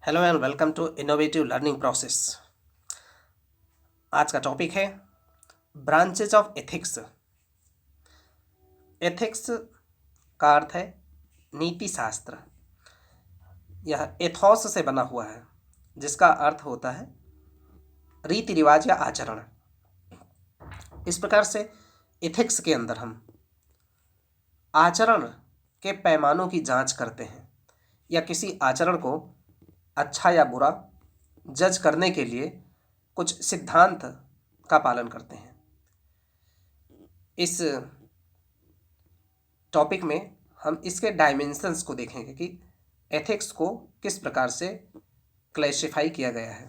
Hello and welcome to innovative learning process. आज का topic है ब्रांचेज ऑफ एथिक्स। एथिक्स का अर्थ है नीति शास्त्र। यह एथोस से बना हुआ है जिसका अर्थ होता है रीति रिवाज या आचरण। इस प्रकार से एथिक्स के अंदर हम आचरण के पैमानों की जांच करते हैं या किसी आचरण को अच्छा या बुरा जज करने के लिए कुछ सिद्धांत का पालन करते हैं। इस टॉपिक में हम इसके डायमेंशंस को देखेंगे कि एथिक्स को किस प्रकार से क्लासिफाई किया गया है।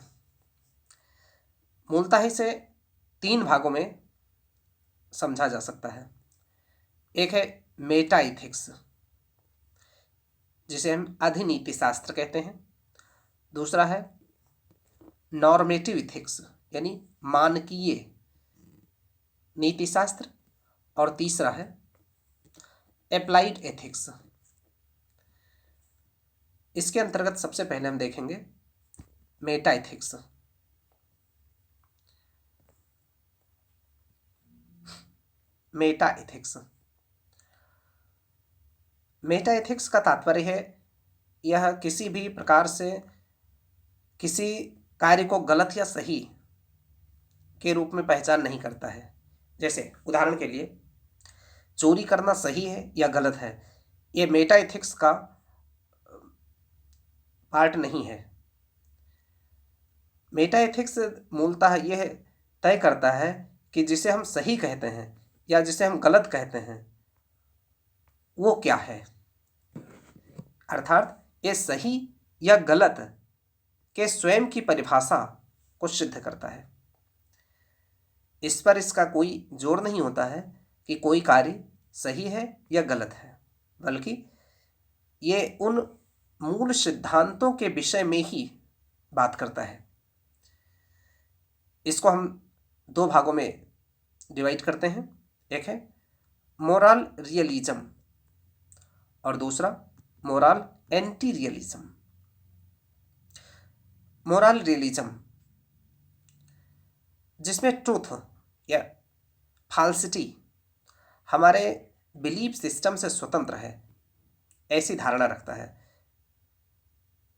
मूलतः इसे 3 भागों में समझा जा सकता है। एक है मेटा एथिक्स जिसे हम अधिनीति शास्त्र कहते हैं। दूसरा है नॉर्मेटिव एथिक्स यानी मानकीय नीति शास्त्र। और तीसरा है एप्लाइड एथिक्स। इसके अंतर्गत सबसे पहले हम देखेंगे Meta ethics. Meta ethics Meta ethics का तात्पर्य है यह किसी भी प्रकार से किसी कार्य को गलत या सही के रूप में पहचान नहीं करता है। जैसे उदाहरण के लिए चोरी करना सही है या गलत है, ये मेटा एथिक्स का पार्ट नहीं है। मेटा एथिक्स मूलतः यह तय करता है कि जिसे हम सही कहते हैं या जिसे हम गलत कहते हैं वो क्या है, अर्थात ये सही या गलत के स्वयं की परिभाषा को सिद्ध करता है। इस पर इसका कोई जोर नहीं होता है कि कोई कार्य सही है या गलत है, बल्कि ये उन मूल सिद्धांतों के विषय में ही बात करता है। इसको हम 2 भागों में डिवाइड करते हैं। एक है मोरल रियलिज्म और दूसरा moral anti realism. Moral realism जिसमें ट्रूथ या फाल्सिटी हमारे बिलीफ सिस्टम से स्वतंत्र है ऐसी धारणा रखता है,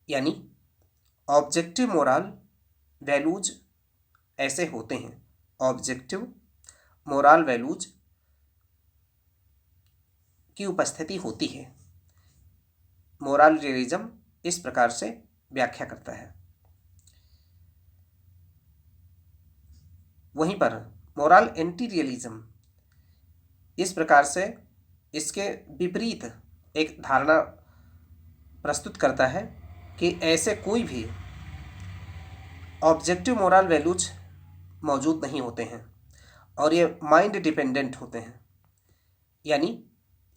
यानी ऑब्जेक्टिव मोरल वैल्यूज ऐसे होते हैं। ऑब्जेक्टिव मोरल वैल्यूज की उपस्थिति होती है। मोरल रियलिज्म इस प्रकार से व्याख्या करता है। वहीं पर मोरल एंटी रियलिज्म इस प्रकार से इसके विपरीत एक धारणा प्रस्तुत करता है कि ऐसे कोई भी ऑब्जेक्टिव मोरल वैल्यूज मौजूद नहीं होते हैं और ये माइंड डिपेंडेंट होते हैं, यानी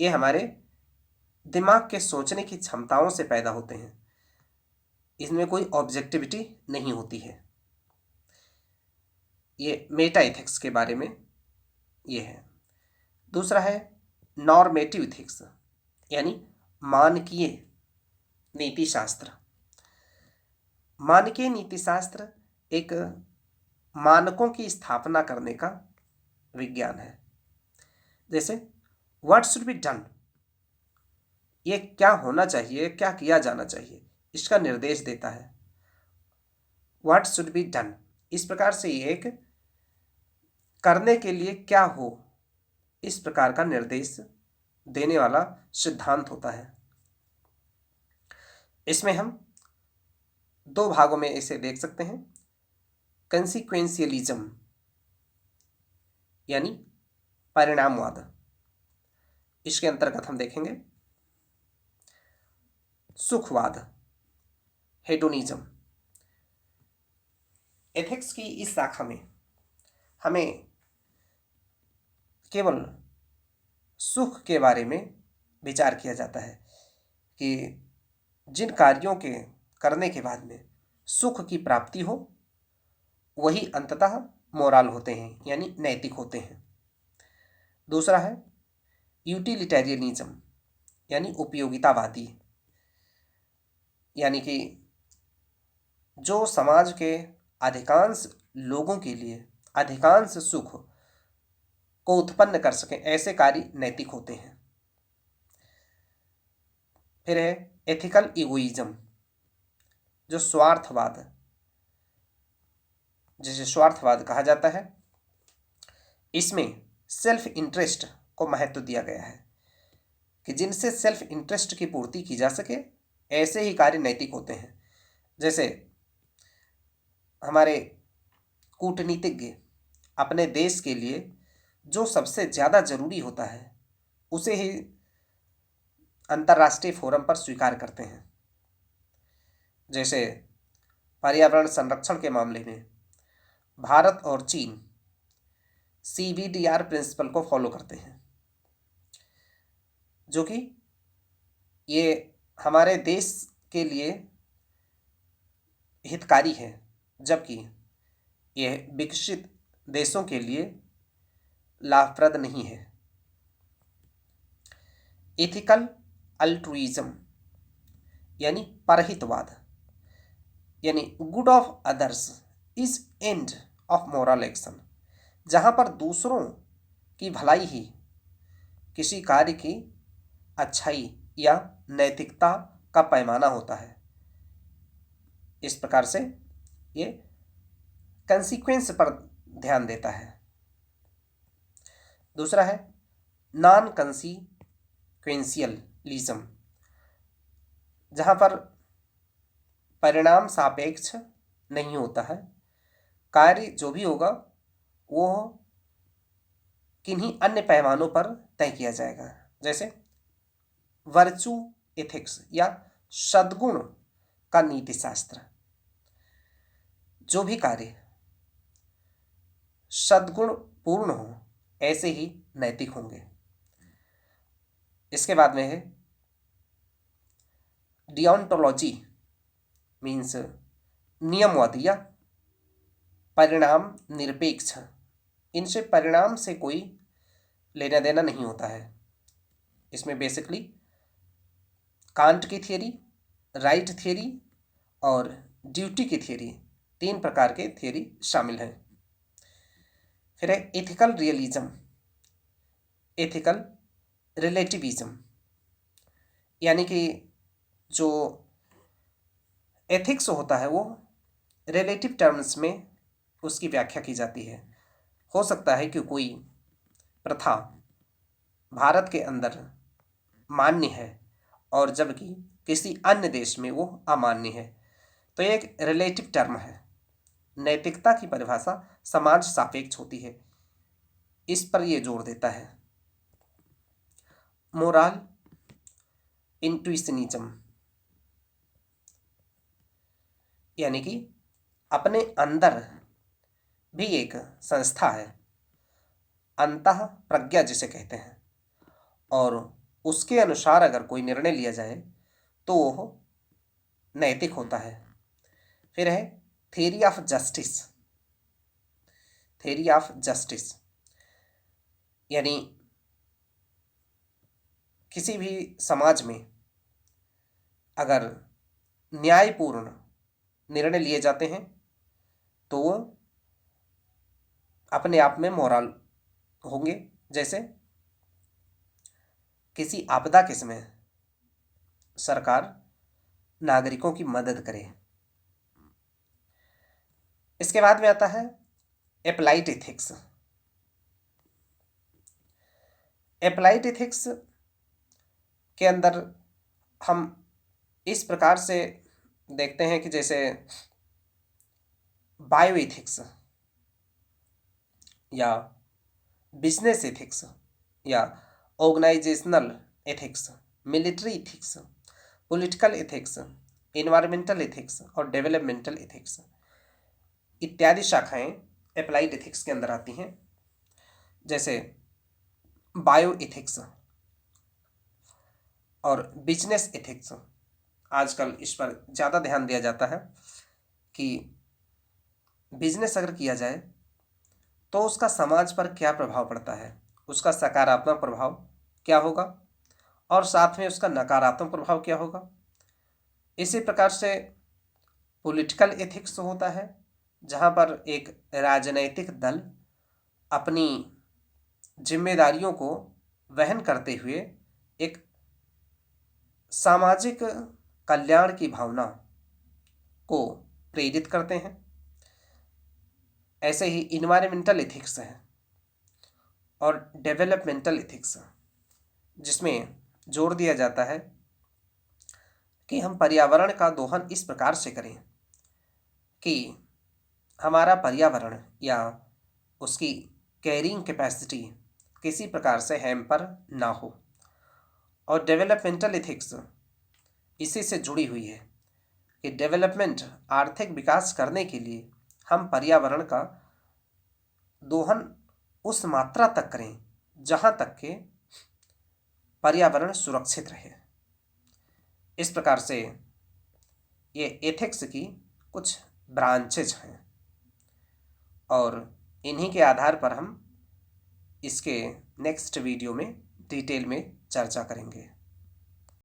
ये हमारे दिमाग के सोचने की क्षमताओं से पैदा होते हैं। इसमें कोई ऑब्जेक्टिविटी नहीं होती है। ये मेटा एथिक्स के बारे में ये है। दूसरा है नॉर्मेटिव एथिक्स यानी मानकीय नीति शास्त्र। मानकीय नीति शास्त्र एक मानकों की स्थापना करने का विज्ञान है। जैसे व्हाट शुड बी डन, ये क्या होना चाहिए, क्या किया जाना चाहिए, इसका निर्देश देता है। व्हाट शुड बी डन इस प्रकार से ये एक करने के लिए क्या हो इस प्रकार का निर्देश देने वाला सिद्धांत होता है। इसमें हम 2 भागों में इसे देख सकते हैं। कंसिक्वेंशियलिज्म यानी परिणामवाद, इसके अंतर्गत हम देखेंगे सुखवाद हेडोनिज्म। एथिक्स की इस शाखा में हमें केवल सुख के बारे में विचार किया जाता है कि जिन कार्यों के करने के बाद में सुख की प्राप्ति हो वही अंततः मोरल होते हैं यानी नैतिक होते हैं। दूसरा है यूटिलिटेरियनिज्म यानी उपयोगितावादी, यानी कि जो समाज के अधिकांश लोगों के लिए अधिकांश सुख को उत्पन्न कर सके, ऐसे कार्य नैतिक होते हैं। फिर है एथिकल इगोइज्म, जो स्वार्थवाद, जिसे स्वार्थवाद कहा जाता है। इसमें सेल्फ इंटरेस्ट को महत्व दिया गया है कि जिनसे सेल्फ इंटरेस्ट की पूर्ति की जा सके, ऐसे ही कार्य नैतिक होते हैं। जैसे हमारे कूटनीतिज्ञ अपने देश के लिए जो सबसे ज़्यादा जरूरी होता है उसे ही अंतर्राष्ट्रीय फोरम पर स्वीकार करते हैं। जैसे पर्यावरण संरक्षण के मामले में भारत और चीन CBDR प्रिंसिपल को फॉलो करते हैं, जो कि ये हमारे देश के लिए हितकारी है, जबकि यह विकसित देशों के लिए लाभप्रद नहीं है। एथिकल अल्ट्रुइज्म यानी परहितवाद, यानी good of others is end of moral action, जहाँ पर दूसरों की भलाई ही किसी कार्य की अच्छाई या नैतिकता का पैमाना होता है। इस प्रकार से ये कंसीक्वेंस पर ध्यान देता है। दूसरा है नॉन कंसीक्वेंशियलिज्म, जहाँ पर परिणाम सापेक्ष नहीं होता है। कार्य जो भी होगा वो किन्हीं अन्य पैमानों पर तय किया जाएगा। जैसे वर्चू एथिक्स या सद्गुण का नीति शास्त्र, जो भी कार्य सद्गुण पूर्ण हो ऐसे ही नैतिक होंगे। इसके बाद में है डिओन्टोलॉजी, मीन्स नियमवाद या परिणाम निरपेक्ष। इनसे परिणाम से कोई लेना देना नहीं होता है। इसमें बेसिकली कांट की थियरी, राइट थियरी और ड्यूटी की थियरी, 3 प्रकार के थियरी शामिल हैं। फिर है एथिकल रियलिज्म, एथिकल रिलेटिविज्म, यानी कि जो एथिक्स होता है वो रिलेटिव टर्म्स में उसकी व्याख्या की जाती है। हो सकता है कि कोई प्रथा भारत के अंदर मान्य है और जबकि किसी अन्य देश में वो अमान्य है, तो ये एक रिलेटिव टर्म है। नैतिकता की परिभाषा समाज सापेक्ष होती है, इस पर ये जोर देता है। मोरल इंट्यूशनिज्म, यानी कि अपने अंदर भी एक संस्था है, अंतः प्रज्ञा जिसे कहते हैं, और उसके अनुसार अगर कोई निर्णय लिया जाए तो वह नैतिक होता है। फिर है theory of justice, theory of justice, यानी किसी भी समाज में अगर न्यायपूर्ण निर्णय लिए जाते हैं तो वो अपने आप में मोरल होंगे। जैसे किसी आपदा के समय सरकार नागरिकों की मदद करे। इसके बाद में आता है एप्लाइड एथिक्स। एप्लाइड एथिक्स के अंदर हम इस प्रकार से देखते हैं कि जैसे बायो एथिक्स या बिजनेस एथिक्स या organisational ethics, military ethics, political ethics, environmental ethics और डेवलपमेंटल एथिक्स इत्यादि शाखाएं एप्लाइड एथिक्स के अंदर आती हैं। जैसे बायो एथिक्स और बिजनेस एथिक्स, आजकल इस पर ज़्यादा ध्यान दिया जाता है कि बिजनेस अगर किया जाए तो उसका समाज पर क्या प्रभाव पड़ता है, उसका सकारात्मक प्रभाव क्या होगा और साथ में उसका नकारात्मक प्रभाव क्या होगा। इसी प्रकार से पॉलिटिकल एथिक्स होता है, जहाँ पर एक राजनैतिक दल अपनी जिम्मेदारियों को वहन करते हुए एक सामाजिक कल्याण की भावना को प्रेरित करते हैं। ऐसे ही इन्वायरमेंटल एथिक्स है और डेवलपमेंटल एथिक्स, जिसमें जोर दिया जाता है कि हम पर्यावरण का दोहन इस प्रकार से करें कि हमारा पर्यावरण या उसकी कैरिंग कैपेसिटी किसी प्रकार से हैम्पर ना हो। और डेवलपमेंटल एथिक्स इसी से जुड़ी हुई है कि डेवलपमेंट आर्थिक विकास करने के लिए हम पर्यावरण का दोहन उस मात्रा तक करें जहाँ तक के पर्यावरण सुरक्षित रहे। इस प्रकार से ये एथिक्स की कुछ ब्रांचेज हैं और इन्हीं के आधार पर हम इसके नेक्स्ट वीडियो में डिटेल में चर्चा करेंगे।